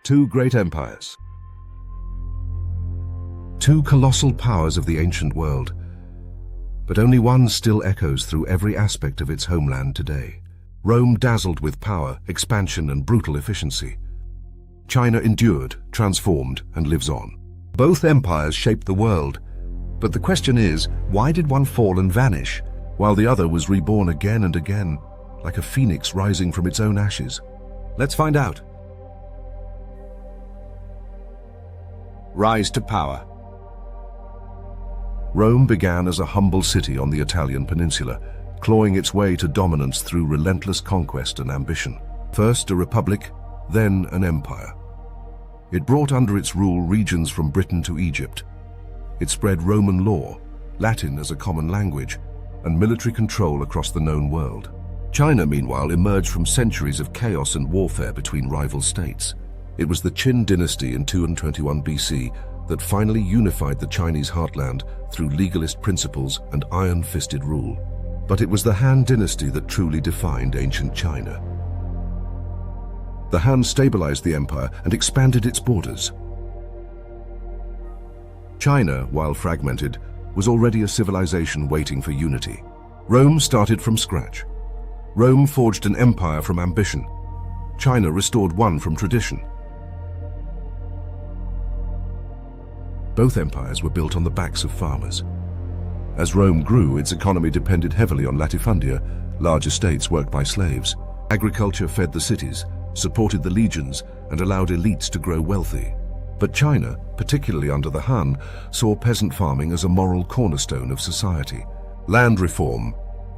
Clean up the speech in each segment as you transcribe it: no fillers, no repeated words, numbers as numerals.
Two great empires. Two colossal powers of the ancient world, but only one still echoes through every aspect of its homeland today. Rome dazzled with power, expansion, and brutal efficiency. China endured, transformed, and lives on. Both empires shaped the world, but the question is, why did one fall and vanish, while the other was reborn again and again, like a phoenix rising from its own ashes? Let's find out. Rise to power. Rome began as a humble city on the Italian peninsula, clawing its way to dominance through relentless conquest and ambition. First a republic, then an empire. It brought under its rule regions from Britain to Egypt. It spread Roman law, Latin as a common language, and military control across the known world. China, meanwhile, emerged from centuries of chaos and warfare between rival states. It was the Qin dynasty in 221 BC that finally unified the Chinese heartland through legalist principles and iron-fisted rule. But it was the Han dynasty that truly defined ancient China. The Han stabilized the empire and expanded its borders. China, while fragmented, was already a civilization waiting for unity. Rome started from scratch. Rome forged an empire from ambition. China restored one from tradition. Both empires were built on the backs of farmers. As Rome grew, its economy depended heavily on latifundia, large estates worked by slaves. Agriculture fed the cities, supported the legions, and allowed elites to grow wealthy. But China, particularly under the Han, saw peasant farming as a moral cornerstone of society. Land reform,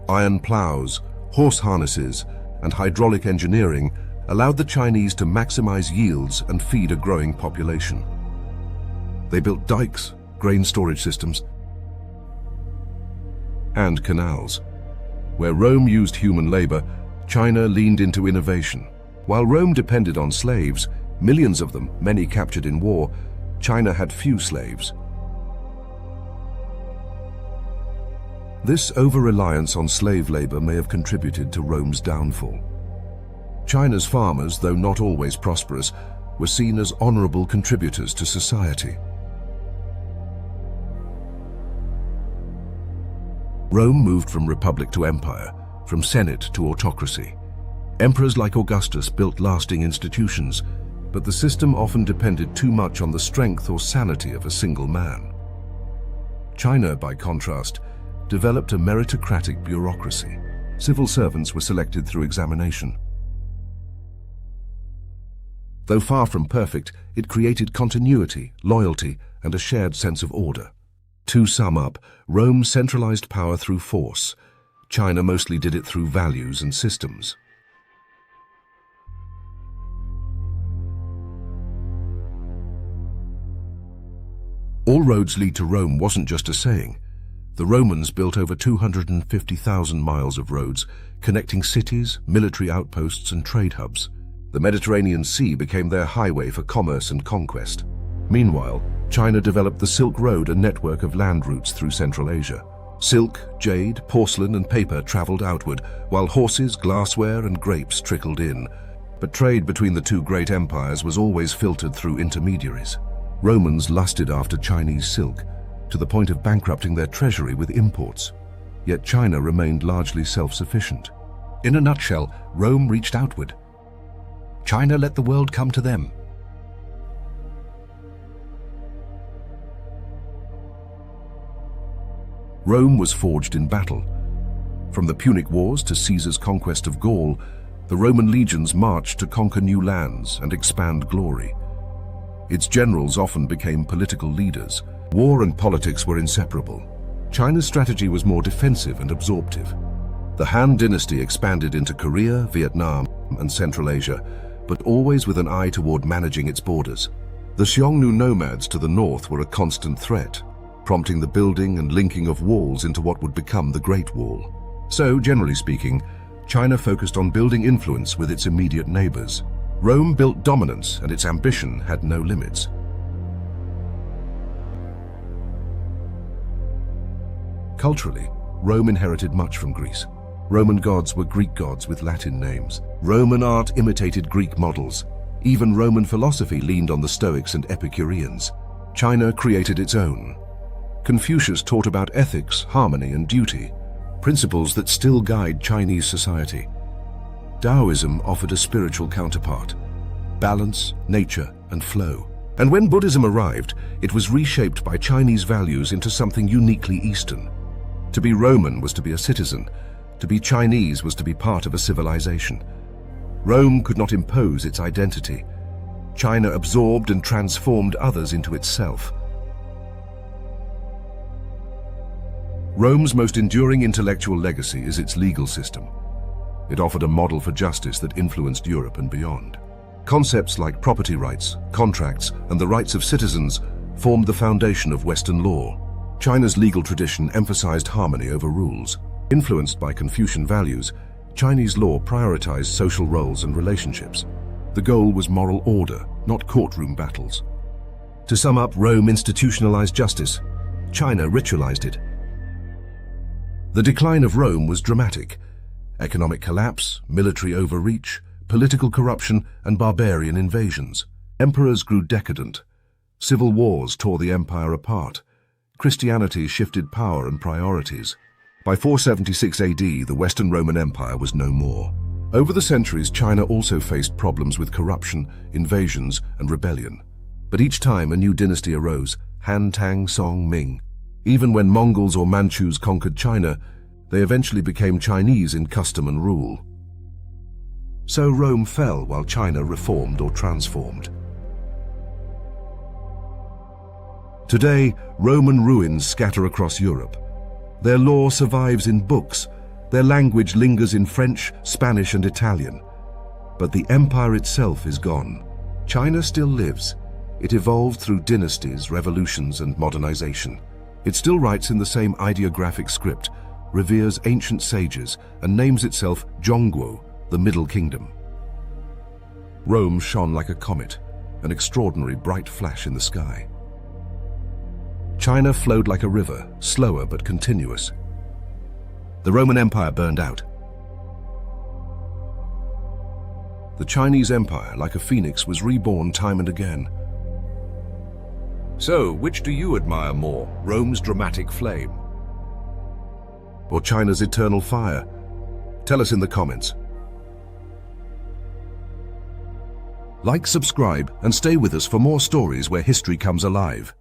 iron plows, horse harnesses, and hydraulic engineering allowed the Chinese to maximize yields and feed a growing population. They built dikes, grain storage systems, and canals. Where Rome used human labor, China leaned into innovation. While Rome depended on slaves, millions of them, many captured in war, China had few slaves. This over-reliance on slave labor may have contributed to Rome's downfall. China's farmers, though not always prosperous, were seen as honorable contributors to society. Rome moved from republic to empire, from senate to autocracy. Emperors like Augustus built lasting institutions, but the system often depended too much on the strength or sanity of a single man. China, by contrast, developed a meritocratic bureaucracy. Civil servants were selected through examination. Though far from perfect, it created continuity, loyalty, and a shared sense of order. To sum up, Rome centralized power through force. China mostly did it through values and systems. All roads lead to Rome wasn't just a saying. The Romans built over 250,000 miles of roads, connecting cities, military outposts, and trade hubs. The Mediterranean Sea became their highway for commerce and conquest. Meanwhile, China developed the Silk Road, a network of land routes through Central Asia. Silk, jade, porcelain, and paper traveled outward, while horses, glassware, and grapes trickled in. But trade between the two great empires was always filtered through intermediaries. Romans lusted after Chinese silk, to the point of bankrupting their treasury with imports. Yet China remained largely self-sufficient. In a nutshell, Rome reached outward. China let the world come to them. Rome was forged in battle. From the Punic Wars to Caesar's conquest of Gaul, the Roman legions marched to conquer new lands and expand glory. Its generals often became political leaders. War and politics were inseparable. China's strategy was more defensive and absorptive. The Han dynasty expanded into Korea, Vietnam, and Central Asia, but always with an eye toward managing its borders. The Xiongnu nomads to the north were a constant threat, prompting the building and linking of walls into what would become the Great Wall. So, generally speaking, China focused on building influence with its immediate neighbors. Rome built dominance, and its ambition had no limits. Culturally, Rome inherited much from Greece. Roman gods were Greek gods with Latin names. Roman art imitated Greek models. Even Roman philosophy leaned on the Stoics and Epicureans. China created its own. Confucius taught about ethics, harmony, and duty, principles that still guide Chinese society. Taoism offered a spiritual counterpart: balance, nature, and flow. And when Buddhism arrived, it was reshaped by Chinese values into something uniquely Eastern. To be Roman was to be a citizen. To be Chinese was to be part of a civilization. Rome could not impose its identity. China absorbed and transformed others into itself. Rome's most enduring intellectual legacy is its legal system. It offered a model for justice that influenced Europe and beyond. Concepts like property rights, contracts, and the rights of citizens formed the foundation of Western law. China's legal tradition emphasized harmony over rules. Influenced by Confucian values, Chinese law prioritized social roles and relationships. The goal was moral order, not courtroom battles. To sum up, Rome institutionalized justice. China ritualized it. The decline of Rome was dramatic. Economic collapse, military overreach, political corruption, and barbarian invasions. Emperors grew decadent. Civil wars tore the empire apart. Christianity shifted power and priorities. By 476 AD, the Western Roman Empire was no more. Over the centuries, China also faced problems with corruption, invasions, and rebellion. But each time a new dynasty arose: Han, Tang, Song, Ming. Even when Mongols or Manchus conquered China, they eventually became Chinese in custom and rule. So Rome fell while China reformed or transformed. Today, Roman ruins scatter across Europe. Their law survives in books. Their language lingers in French, Spanish, and Italian. But the empire itself is gone. China still lives. It evolved through dynasties, revolutions, and modernization. It still writes in the same ideographic script, reveres ancient sages, and names itself Zhongguo, the Middle Kingdom. Rome shone like a comet, an extraordinary bright flash in the sky. China flowed like a river, slower but continuous. The Roman Empire burned out. The Chinese Empire, like a phoenix, was reborn time and again. So, which do you admire more, Rome's dramatic flame or China's eternal fire? Tell us in the comments. Like, subscribe, and stay with us for more stories where history comes alive.